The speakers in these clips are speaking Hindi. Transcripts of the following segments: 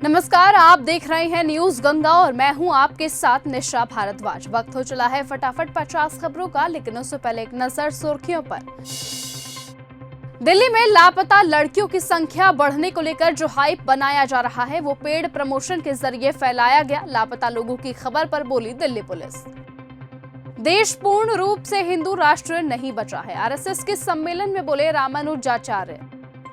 नमस्कार, आप देख रहे हैं न्यूज गंगा और मैं हूं आपके साथ निशा भारद्वाज। वक्त हो चला है फटाफट 50 खबरों का, लेकिन उससे पहले एक नजर सुर्खियों पर। दिल्ली में लापता लड़कियों की संख्या बढ़ने को लेकर जो हाइप बनाया जा रहा है वो पेड प्रमोशन के जरिए फैलाया गया। लापता लोगों की खबर पर बोली दिल्ली पुलिस। देश पूर्ण रूप से हिंदू राष्ट्र नहीं बचा है, आरएसएस के सम्मेलन में बोले रामानुजाचार्य।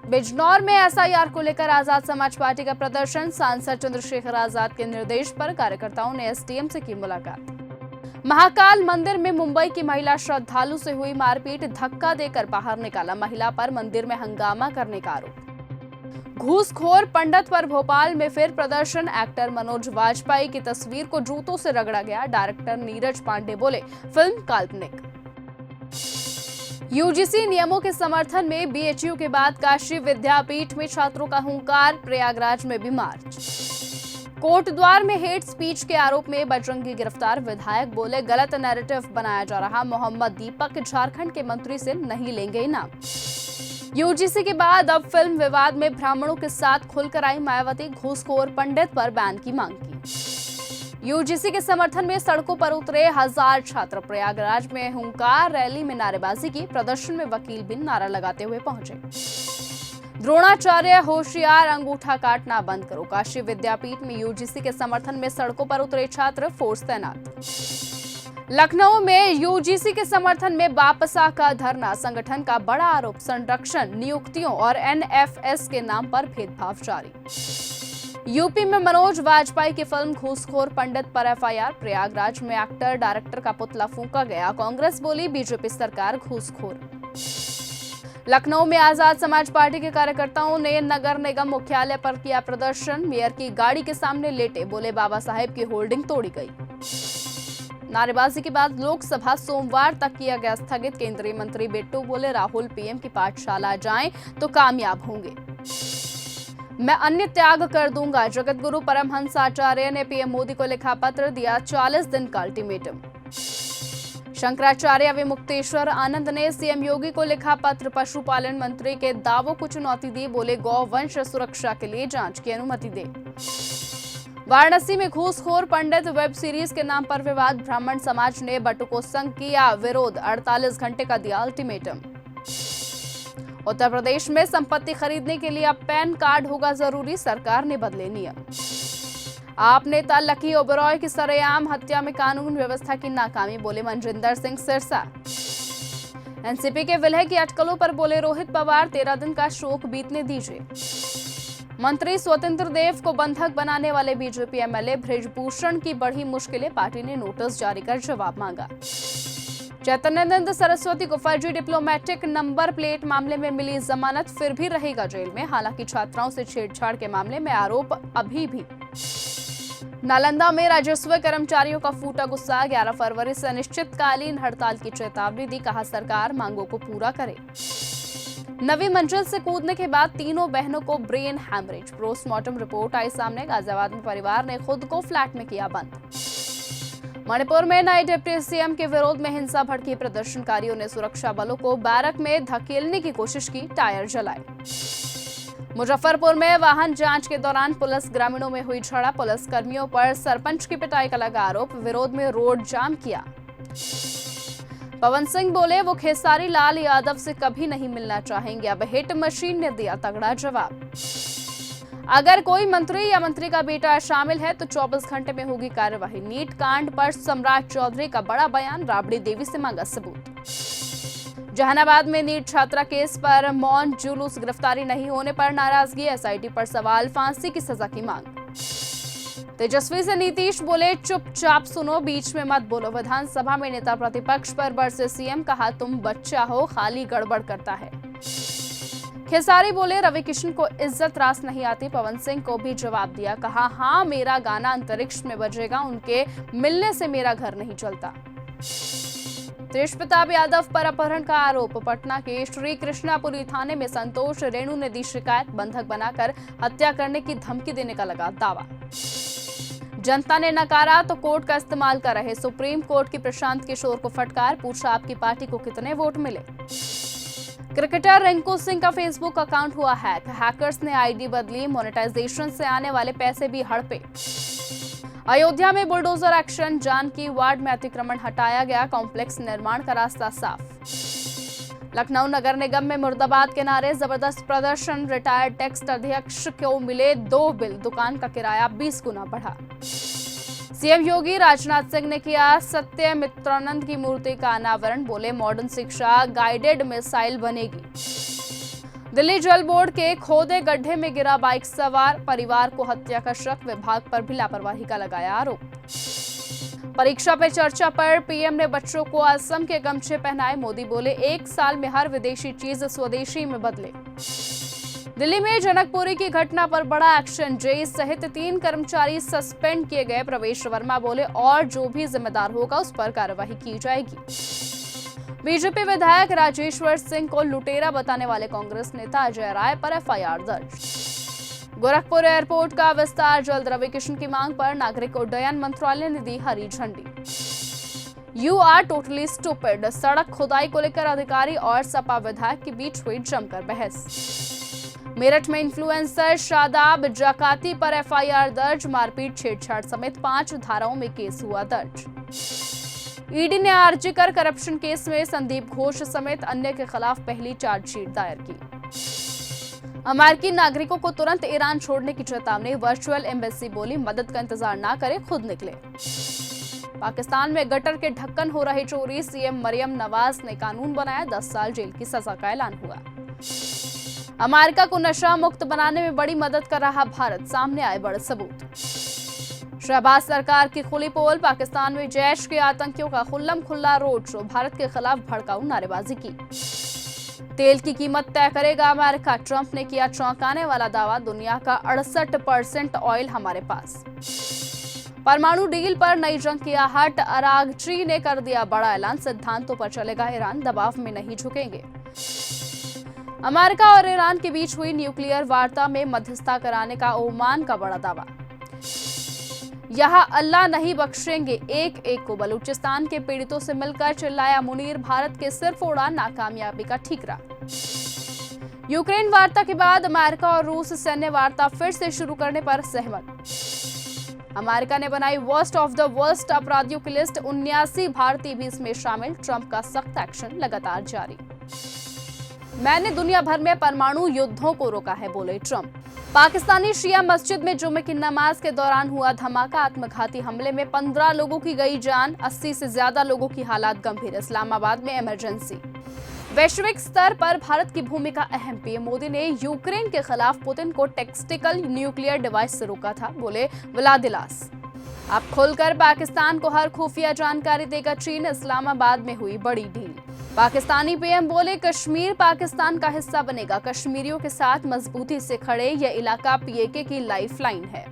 बिजनौर में एसआईआर को लेकर आजाद समाज पार्टी का प्रदर्शन। सांसद चंद्रशेखर आजाद के निर्देश पर कार्यकर्ताओं ने एसडीएम से की मुलाकात। महाकाल मंदिर में मुंबई की महिला श्रद्धालु से हुई मारपीट, धक्का देकर बाहर निकाला। महिला पर मंदिर में हंगामा करने का आरोप। घूसखोर पंडित पर भोपाल में फिर प्रदर्शन। एक्टर मनोज वाजपेयी की तस्वीर को जूतों से रगड़ा गया। डायरेक्टर नीरज पांडे बोले फिल्म काल्पनिक। यूजीसी नियमों के समर्थन में बीएचयू के बाद काशी विद्यापीठ में छात्रों का हुंकार। प्रयागराज में भी मार्च। कोटद्वार में हेट स्पीच के आरोप में बजरंगी गिरफ्तार। विधायक बोले गलत नैरेटिव बनाया जा रहा। मोहम्मद दीपक झारखंड के मंत्री से नहीं लेंगे इनाम। यूजीसी के बाद अब फिल्म विवाद में ब्राह्मणों के साथ खुलकर आई मायावती। घूसखोर पंडित पर बैन की मांग की। यूजीसी के समर्थन में सड़कों पर उतरे 1000 छात्र। प्रयागराज में हुंकार, रैली में नारेबाजी की। प्रदर्शन में वकील भी नारा लगाते हुए पहुंचे। द्रोणाचार्य होशियार, अंगूठा काटना बंद करो। काशी विद्यापीठ में यूजीसी के समर्थन में सड़कों पर उतरे छात्र, फोर्स तैनात। लखनऊ में यूजीसी के समर्थन में बापसा का धरना। संगठन का बड़ा आरोप, संरक्षण नियुक्तियों और एनएफएस के नाम पर भेदभाव जारी। यूपी में मनोज वाजपेयी की फिल्म घूसखोर पंडित पर एफआईआर। प्रयागराज में एक्टर डायरेक्टर का पुतला फूंका गया। कांग्रेस बोली बीजेपी सरकार घूसखोर। लखनऊ में आजाद समाज पार्टी के कार्यकर्ताओं ने नगर निगम मुख्यालय पर किया प्रदर्शन। मेयर की गाड़ी के सामने लेटे, बोले बाबा साहेब की होल्डिंग तोड़ी गई। नारेबाजी के बाद लोकसभा सोमवार तक किया गया स्थगित। केंद्रीय मंत्री बिट्टू बोले राहुल पीएम की पाठशाला जाएं तो कामयाब होंगे। मैं अन्य त्याग कर दूंगा। जगत गुरु परमहंस आचार्य ने पीएम मोदी को लिखा पत्र, दिया 40 दिन का अल्टीमेटम। शंकराचार्य विमुक्तेश्वर आनंद ने सीएम योगी को लिखा पत्र। पशुपालन मंत्री के दावों को चुनौती दी, बोले गौ वंश सुरक्षा के लिए जांच की अनुमति दे। वाराणसी में घूसखोर पंडित वेब सीरीज के नाम पर विवाद। ब्राह्मण समाज ने बटुको संघ किया विरोध। 48 घंटे का दिया अल्टीमेटम। उत्तर प्रदेश में संपत्ति खरीदने के लिए अब पैन कार्ड होगा जरूरी। सरकार ने बदले नियम। आप नेता लकी ओबरॉय की सरेआम हत्या में कानून व्यवस्था की नाकामी, बोले मनजिंदर सिंह सिरसा। एनसीपी के विलय की अटकलों पर बोले रोहित पवार, 13 दिन का शोक बीतने दीजिए। मंत्री स्वतंत्र देव को बंधक बनाने वाले बीजेपी एमएलए बृजभूषण की बढ़ी मुश्किलें। पार्टी ने नोटिस जारी कर जवाब मांगा। चैतन्यानंद सरस्वती को फर्जी डिप्लोमेटिक नंबर प्लेट मामले में मिली जमानत, फिर भी रहेगा जेल में। हालांकि छात्राओं से छेड़छाड़ के मामले में आरोप अभी भी। नालंदा में राजस्व कर्मचारियों का फूटा गुस्सा। 11 फरवरी से अनिश्चितकालीन हड़ताल की चेतावनी दी। कहा सरकार मांगों को पूरा करे। नवी मंजिल से कूदने के बाद तीनों बहनों को ब्रेन हैमरेज। पोस्टमार्टम रिपोर्ट आई सामने। गाजियाबाद में परिवार ने खुद को फ्लैट में किया बंद। मणिपुर में नए डिप्टी सीएम के विरोध में हिंसा भड़की। प्रदर्शनकारियों ने सुरक्षा बलों को बैरक में धकेलने की कोशिश की, टायर जलाए। मुजफ्फरपुर में वाहन जांच के दौरान पुलिस ग्रामीणों में हुई झड़प। पुलिस कर्मियों पर सरपंच की पिटाई का लगा आरोप। विरोध में रोड जाम किया। पवन सिंह बोले वो खेसारी लाल यादव से कभी नहीं मिलना चाहेंगे। अब हिट मशीन ने दिया तगड़ा जवाब। अगर कोई मंत्री या मंत्री का बेटा शामिल है तो 24 घंटे में होगी कार्यवाही। नीट कांड पर सम्राट चौधरी का बड़ा बयान। राबड़ी देवी से मांगा सबूत। जहानाबाद में नीट छात्रा केस पर मौन जुलूस। गिरफ्तारी नहीं होने पर नाराजगी। एसआईटी पर सवाल, फांसी की सजा की मांग। तेजस्वी से नीतीश बोले चुपचाप सुनो, बीच में मत बोलो। विधानसभा में नेता प्रतिपक्ष पर बरसे सीएम। कहा तुम बच्चा हो, खाली गड़बड़ करता है। खेसारी बोले रवि किशन को इज्जत रास नहीं आती। पवन सिंह को भी जवाब दिया। कहा हाँ मेरा गाना अंतरिक्ष में बजेगा, उनके मिलने से मेरा घर नहीं चलता। तेज प्रताप यादव पर अपहरण का आरोप। पटना के श्री कृष्णापुरी थाने में संतोष रेणु ने दी शिकायत। बंधक बनाकर हत्या करने की धमकी देने का लगा दावा। जनता ने नकारा तो कोर्ट का इस्तेमाल कर रहे। सुप्रीम कोर्ट की प्रशांत किशोर को फटकार। पूछा आपकी पार्टी को कितने वोट मिले। क्रिकेटर रिंकू सिंह का फेसबुक अकाउंट हुआ हैक। हैकर्स ने आईडी बदली, मोनेटाइजेशन से आने वाले पैसे भी हड़पे। अयोध्या में बुलडोजर एक्शन, जानकी वार्ड में अतिक्रमण हटाया गया, कॉम्प्लेक्स निर्माण का रास्ता साफ। लखनऊ नगर निगम में मुर्दाबाद के नारे, जबरदस्त प्रदर्शन, रिटायर्ड टैक्स अध्यक्ष को मिले 2 बिल, दुकान का किराया 20 गुना बढ़ा। सीएम योगी राजनाथ सिंह ने किया सत्यमित्रानंद की मूर्ति का अनावरण, बोले मॉडर्न शिक्षा गाइडेड मिसाइल बनेगी। दिल्ली जल बोर्ड के खोदे गड्ढे में गिरा बाइक सवार, परिवार को हत्या का शक, विभाग पर भी लापरवाही का लगाया आरोप। परीक्षा पे चर्चा पर पीएम ने बच्चों को असम के गमछे पहनाए, मोदी बोले 1 साल में हर विदेशी चीज स्वदेशी में बदले। दिल्ली में जनकपुरी की घटना पर बड़ा एक्शन, जेई सहित 3 कर्मचारी सस्पेंड किए गए। प्रवेश वर्मा बोले और जो भी जिम्मेदार होगा उस पर कार्रवाई की जाएगी। बीजेपी विधायक राजेश्वर सिंह को लुटेरा बताने वाले कांग्रेस नेता अजय राय पर एफआईआर दर्ज। गोरखपुर एयरपोर्ट का विस्तार, जल्द रवि किशन की मांग पर नागरिक उड्डयन मंत्रालय ने दी हरी झंडी। यू आर टोटली स्टूपिड, सड़क खुदाई को लेकर अधिकारी और सपा विधायक के बीच हुई जमकर बहस। मेरठ में इन्फ्लुएंसर शादाब जकाती पर एफआईआर दर्ज, मारपीट छेड़छाड़ समेत 5 धाराओं में केस हुआ दर्ज। ईडी ने आरजीकर करप्शन केस में संदीप घोष समेत अन्य के खिलाफ पहली चार्जशीट दायर की। अमेरिकी नागरिकों को तुरंत ईरान छोड़ने की चेतावनी, वर्चुअल एम्बेसी बोली मदद का इंतजार ना करें, खुद निकले। पाकिस्तान में गटर के ढक्कन हो रही चोरी, सीएम मरियम नवाज ने कानून बनाया, 10 साल जेल की सजा का ऐलान हुआ। अमेरिका को नशा मुक्त बनाने में बड़ी मदद कर रहा भारत, सामने आए बड़े सबूत। शहबाज सरकार की खुली पोल, पाकिस्तान में जैश के आतंकियों का खुल्लम खुल्ला रोड शो, भारत के खिलाफ भड़काऊ नारेबाजी की। तेल की कीमत तय करेगा अमेरिका, ट्रंप ने किया चौंकाने वाला दावा, दुनिया का 68% ऑयल हमारे पास। परमाणु डील पर नई जंग की आहट, अरागची ने कर दिया बड़ा ऐलान, सिद्धांतों पर चलेगा ईरान, दबाव में नहीं झुकेंगे। अमेरिका और ईरान के बीच हुई न्यूक्लियर वार्ता में मध्यस्थता कराने का ओमान का बड़ा दावा। यहाँ अल्लाह नहीं बख्शेंगे एक एक को, बलूचिस्तान के पीड़ितों से मिलकर चिल्लाया मुनीर, भारत के सिर फोड़ा, नाकामयाबी का ठीकरा। यूक्रेन वार्ता के बाद अमेरिका और रूस सैन्य वार्ता फिर से शुरू करने पर सहमत। अमेरिका ने बनाई वर्स्ट ऑफ द वर्स्ट अपराधियों की लिस्ट, 79 भारतीय भी इसमें शामिल, ट्रंप का सख्त एक्शन लगातार जारी। मैंने दुनिया भर में परमाणु युद्धों को रोका है, बोले ट्रंप। पाकिस्तानी शिया मस्जिद में जुमे की नमाज के दौरान हुआ धमाका, आत्मघाती हमले में 15 लोगों की गई जान, 80 से ज्यादा लोगों की हालात गंभीर, इस्लामाबाद में इमरजेंसी। वैश्विक स्तर पर भारत की भूमिका अहम, पीएम मोदी ने यूक्रेन के खिलाफ पुतिन को टैक्टिकल न्यूक्लियर डिवाइस से रोका था, बोले व्लादिलास। अब खुलकर पाकिस्तान को हर खुफिया जानकारी देगा चीन, इस्लामाबाद में हुई बड़ी डील। पाकिस्तानी पीएम बोले कश्मीर पाकिस्तान का हिस्सा बनेगा, कश्मीरियों के साथ मजबूती से खड़े, यह इलाका पीएके की लाइफलाइन है।